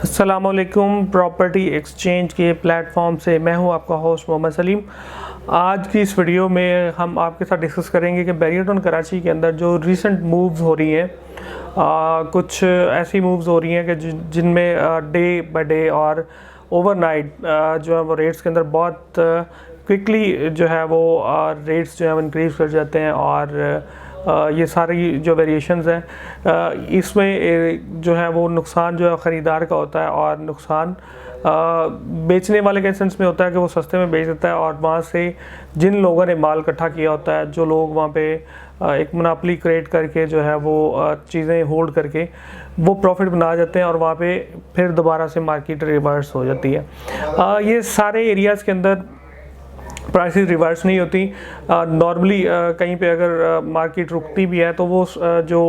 अस्सलामुअलैकुम। Property exchange के platform से मैं हूं आपका होस्ट मोहम्मद सलीम। आज की इस वीडियो में हम आपके साथ डिस्कस करेंगे कि बैरियरटाउन कराची के अंदर जो रीसेंट मूव्स हो रही हैं, कुछ ऐसी मूव्स हो रही हैं कि जिनमें डे बाय डे और ओवरनाइट जो है वो रेट्स के अंदर बहुत क्विकली जो है वो रेट्स जो है वो इंक्रीज़ कर जाते हैं। और ये सारी जो वेरिएशंस हैं इसमें जो है वो नुकसान जो है ख़रीदार का होता है और नुकसान बेचने वाले के सेंस में होता है कि वो सस्ते में बेच देता है और वहाँ से जिन लोगों ने माल इकट्ठा किया होता है, जो लोग वहाँ पे एक मोनोपोली क्रिएट करके जो है वो चीज़ें होल्ड करके वो प्रॉफिट बना जाते हैं और वहाँ पे फिर दोबारा से मार्केट रिवर्स हो जाती है। ये सारे एरियाज़ के अंदर प्राइसेस रिवर्स नहीं होती। नॉर्मली कहीं पे अगर मार्केट रुकती भी है तो वो जो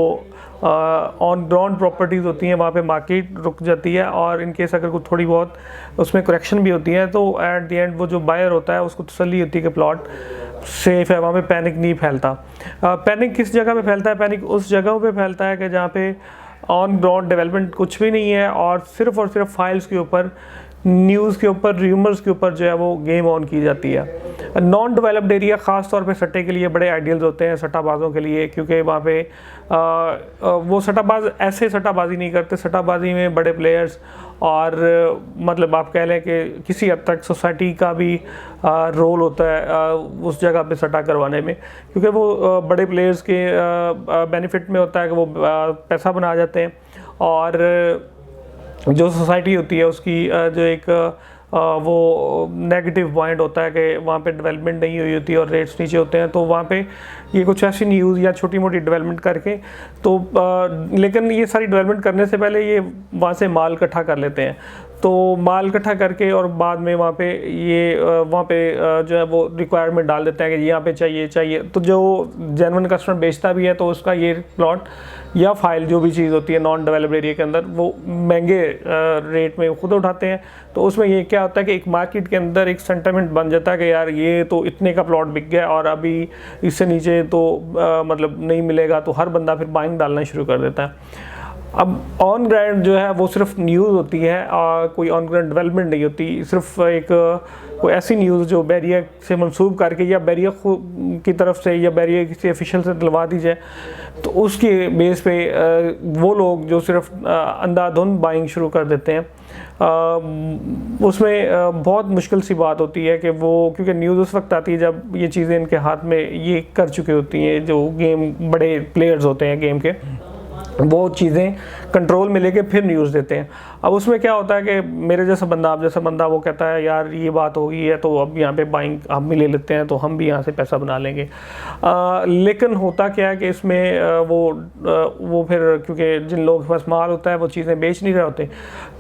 ऑन ग्राउंड प्रॉपर्टीज़ होती हैं वहाँ पे मार्केट रुक जाती है और इन केस अगर कुछ थोड़ी बहुत उसमें करेक्शन भी होती है तो एट द एंड वो जो बायर होता है उसको तसल्ली होती है कि प्लॉट सेफ है, वहाँ पे पैनिक नहीं फैलता। पैनिक किस जगह पे फैलता है? पैनिक उस जगह पे फैलता है कि जहाँ पे ऑन ग्राउंड डेवलपमेंट कुछ भी नहीं है और सिर्फ फाइल्स के ऊपर, न्यूज़ के ऊपर, र्यूमर्स के ऊपर जो है वो गेम ऑन की जाती है। नॉन डेवलप्ड एरिया ख़ास तौर पे सट्टे के लिए बड़े आइडियल्स होते हैं सट्टाबाज़ों के लिए, क्योंकि वहाँ पे वो सट्टाबाज ऐसे सट्टाबाजी नहीं करते। सट्टाबाजी में बड़े प्लेयर्स और मतलब आप कह लें कि किसी हद तक सोसाइटी का भी रोल होता है उस जगह पे सट्टा करवाने में, क्योंकि वो बड़े प्लेयर्स के बेनिफिट में होता है कि वो पैसा बना जाते हैं और जो सोसाइटी होती है उसकी जो एक वो नेगेटिव पॉइंट होता है कि वहाँ पे डेवलपमेंट नहीं हुई होती और रेट्स नीचे होते हैं, तो वहाँ पे ये कुछ ऐसी न्यूज़ या छोटी मोटी डेवलपमेंट करके तो लेकिन ये सारी डेवलपमेंट करने से पहले ये वहाँ से माल इकट्ठा कर लेते हैं। तो माल इकट्ठा करके और बाद में वहाँ पे जो है वो रिक्वायरमेंट डाल देते हैं कि यहाँ पे चाहिए। तो जो जेन्युइन कस्टमर बेचता भी है तो उसका ये प्लॉट या फाइल जो भी चीज़ होती है नॉन डेवलप्ड एरिया के अंदर वो महंगे रेट में खुद उठाते हैं। तो उसमें ये क्या होता है कि एक मार्केट के अंदर एक सेंटिमेंट बन जाता है कि यार ये तो इतने का प्लॉट बिक गया और अभी इससे नीचे तो मतलब नहीं मिलेगा, तो हर बंदा फिर बाइंग डालना शुरू कर देता है। अब ऑन ग्राउंड जो है वो सिर्फ न्यूज़ होती है और कोई ऑन ग्राउंड डेवलपमेंट नहीं होती। सिर्फ एक कोई ऐसी न्यूज़ जो बैरिया से मंसूब करके या बैरिया की तरफ से या बैरिया किसी ऑफिशियल से दिलवा दी जाए तो उसके बेस पे वो लोग जो सिर्फ अंधाधुंध बाइंग शुरू कर देते हैं। उसमें बहुत मुश्किल सी बात होती है कि वो, क्योंकि न्यूज़ उस वक्त आती है जब ये चीज़ें इनके हाथ में ये कर चुकी होती हैं, जो गेम बड़े प्लेयर्स होते हैं गेम के, वो चीज़ें कंट्रोल में लेके फिर न्यूज़ देते हैं। अब उसमें क्या होता है कि मेरे जैसा बंदा, आप जैसा बंदा, वो कहता है यार ये बात हो गई है तो अब यहाँ पे बाइंग हम भी ले लेते हैं तो हम भी यहाँ से पैसा बना लेंगे। लेकिन होता क्या है कि इसमें वो फिर क्योंकि जिन लोगों के पास माल होता है वो चीज़ें बेच नहीं रहे होते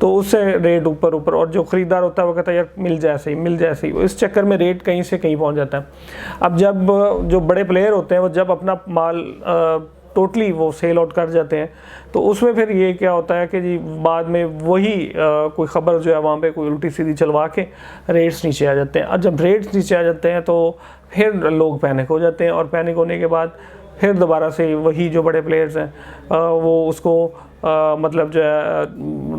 तो उससे रेट ऊपर और जो ख़रीदार होता है वो कहता है यार मिल जाए सही। इस चक्कर में रेट कहीं से कहीं पहुँच जाता है। अब जब जो बड़े प्लेयर होते हैं वो जब अपना माल टोटली वो सेल आउट कर जाते हैं तो उसमें फिर ये क्या होता है कि जी बाद में वही कोई ख़बर जो है वहाँ पे कोई उल्टी सीधी चलवा के रेट्स नीचे आ जाते हैं। और जब रेट्स नीचे आ जाते हैं तो फिर लोग पैनिक हो जाते हैं और पैनिक होने के बाद फिर दोबारा से वही जो बड़े प्लेयर्स हैं वो उसको मतलब जो है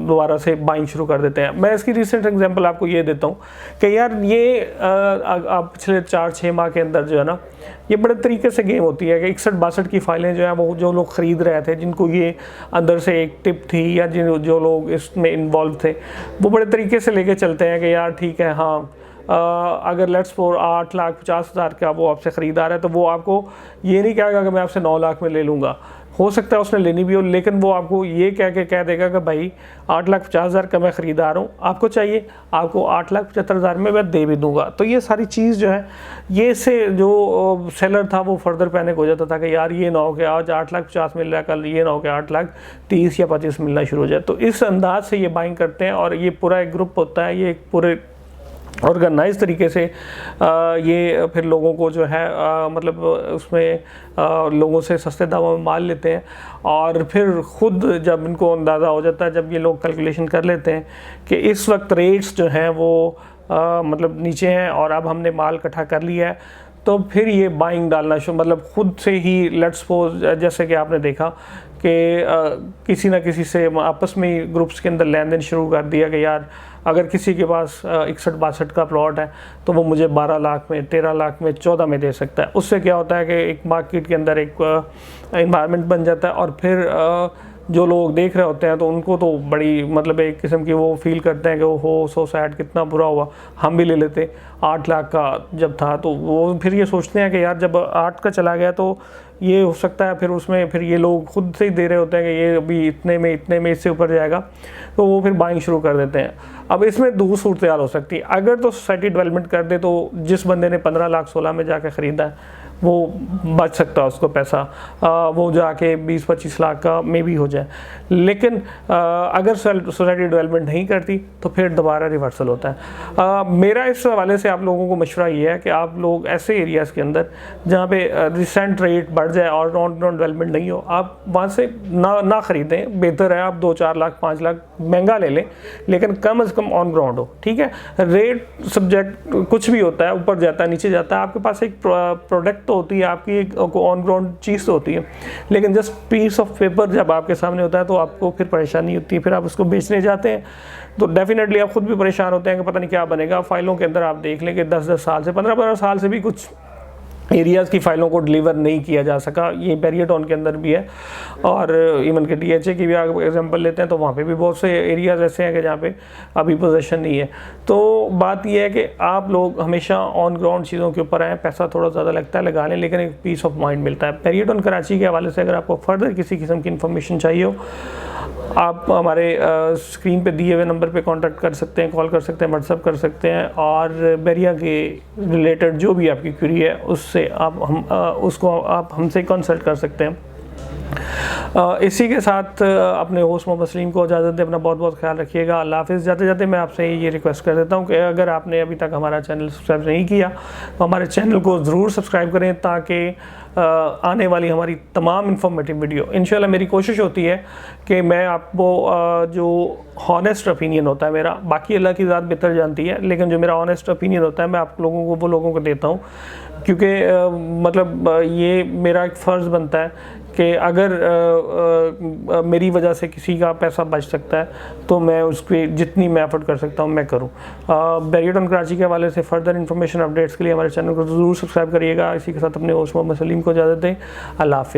दोबारा से बाइंग शुरू कर देते हैं। मैं इसकी रिसेंट एग्जांपल आपको ये देता हूँ कि यार ये आप पिछले 4-6 माह के अंदर जो है ना ये बड़े तरीके से गेम होती है कि 61-62 की फाइलें जो है वो जो लोग ख़रीद रहे थे, जिनको ये अंदर से एक टिप थी या जो लोग इसमें इन्वॉल्व थे, वो बड़े तरीके से लेके चलते हैं कि यार ठीक है, हाँ अगर लेट्स फॉर 8,50,000 का वो आपसे ख़रीदार है तो वो आपको ये नहीं कहेगा कि मैं आपसे 9 लाख में ले लूँगा। हो सकता है उसने लेनी भी हो, लेकिन वो आपको ये कह देगा कि भाई 8,50,000 का मैं ख़रीदार हूँ, आपको चाहिए, आपको 8,75,000 में मैं दे भी दूँगा। तो ये सारी चीज़ जो है ये से जो सेलर था वो फर्दर पैनिक हो जाता था कि यार ये ना हो कि आज 8,50,000 मिल रहा है, कल ये ना हो कि 8,30,000 या 25 मिलना शुरू हो जाए। तो इस अंदाज से ये बाइंग करते हैं और ये पूरा एक ग्रुप होता है, ये एक पूरे ऑर्गेनाइज तरीके से ये फिर लोगों को जो है मतलब उसमें लोगों से सस्ते दामों में माल लेते हैं और फिर ख़ुद जब इनको अंदाज़ा हो जाता है, जब ये लोग कैलकुलेशन कर लेते हैं कि इस वक्त रेट्स जो हैं वो मतलब नीचे हैं और अब हमने माल इकट्ठा कर लिया है, तो फिर ये बाइंग डालना शुरू, मतलब खुद से ही लेट्स सपोज जैसे कि आपने देखा कि किसी ना किसी से आपस में ग्रुप्स के अंदर लेन देन शुरू कर दिया कि यार अगर किसी के पास 61-62 का प्लॉट है तो वो मुझे 12 लाख में, 13 लाख में, 14 में दे सकता है। उससे क्या होता है कि एक मार्केट के अंदर एक इन्वायरमेंट बन जाता है और फिर जो लोग देख रहे होते हैं तो उनको तो बड़ी मतलब एक किस्म की वो फील करते हैं कि वो हो सो सैड, कितना बुरा हुआ, हम भी ले लेते। 8 लाख का जब था तो वो फिर ये सोचते हैं कि यार जब 8 का चला गया तो ये हो सकता है फिर उसमें फिर ये लोग खुद से ही दे रहे होते हैं कि ये अभी इतने में इससे ऊपर जाएगा, तो वो फिर बाइंग शुरू कर देते हैं। अब इसमें दो सूरत हाल हो सकती है। अगर तो सोसाइटी डेवलपमेंट कर दे तो जिस बंदे ने 15 लाख 16 में जाके ख़रीदा है वो बच सकता है उसको पैसा, वो जाके 20-25 लाख का में भी हो जाए। लेकिन अगर सोसाइटी डेवलपमेंट नहीं करती तो फिर दोबारा रिवर्सल होता है। मेरा इस हवाले से आप लोगों को मशवरा ये है कि आप लोग ऐसे एरियाज़ के अंदर जहाँ पे रिसेंट रेट बढ़ जाए और ऑन ग्राउंड डेवलपमेंट नहीं हो, आप वहाँ से ना ख़रीदें। बेहतर है आप 2-4 लाख 5 लाख महंगा ले लें, लेकिन कम अज़ कम ऑन ग्राउंड हो। ठीक है, रेट सब्जेक्ट कुछ भी होता है, ऊपर जाता है नीचे जाता है, आपके पास एक प्रोडक्ट तो होती है, आपकी एक ऑन ग्राउंड चीज़ तो होती है, लेकिन जस्ट पीस ऑफ पेपर जब आपके सामने होता है तो आपको फिर परेशानी होती है। फिर आप उसको बेचने जाते हैं तो डेफिनेटली आप खुद भी परेशान होते हैं कि पता नहीं क्या बनेगा। फाइलों के अंदर आप देख लें कि 10-10 साल से 15-15 साल से भी कुछ एरियाज़ की फ़ाइलों को डिलीवर नहीं किया जा सका। ये बैरियर टाउन के अंदर भी है और इवन के DHA की भी अगर एग्जांपल लेते हैं तो वहाँ पे भी बहुत से एरियाज़ ऐसे हैं कि जहाँ पे अभी पोजीशन नहीं है। तो बात ये है कि आप लोग हमेशा ऑन ग्राउंड चीज़ों के ऊपर आएँ। पैसा थोड़ा ज़्यादा लगता है, लगा लें, लेकिन एक पीस ऑफ माइंड मिलता है। बैरियर टाउन कराची के हवाले से अगर आपको फर्दर किसी किस्म की इन्फॉर्मेशन चाहिए हो, आप हमारे स्क्रीन पे दिए हुए नंबर पे कांटेक्ट कर सकते हैं, कॉल कर सकते हैं, व्हाट्सएप कर सकते हैं और बैरिया के रिलेटेड जो भी आपकी क्वेरी है उससे आप हमसे कंसल्ट कर सकते हैं। इसी के साथ अपने होस्ट मोहम्मद सलीम को इजाज़त दें। अपना बहुत बहुत ख्याल रखिएगा। अल्लाह हाफ़िज़। जाते जाते मैं आपसे ये रिक्वेस्ट कर देता हूँ कि अगर आपने अभी तक हमारा चैनल सब्सक्राइब नहीं किया तो हमारे चैनल को ज़रूर सब्सक्राइब करें ताकि आने वाली हमारी तमाम इन्फॉर्मेटिव वीडियो, इंशाल्लाह मेरी कोशिश होती है कि मैं आपको जो हॉनेस्ट ओपिनियन होता है मेरा, बाकी अल्लाह की ज़ात बेहतर जानती है, लेकिन जो मेरा हॉनेस्ट ओपिनियन होता है मैं आप लोगों को देता हूँ, क्योंकि मतलब ये मेरा एक फ़र्ज़ बनता है कि अगर मेरी वजह से किसी का पैसा बच सकता है तो मैं उसकी जितनी मैं एफर्ट कर सकता हूँ मैं करूँ। बैरियर टाउन कराची के हवाले से फर्दर इन्फॉर्मेशन अपडेट्स के लिए हमारे चैनल को ज़रूर सब्सक्राइब करिएगा। इसी के साथ अपने होस्ट मोहम्मद सलीम को इजाज़त दें। अल्लाह हाफ़िज़।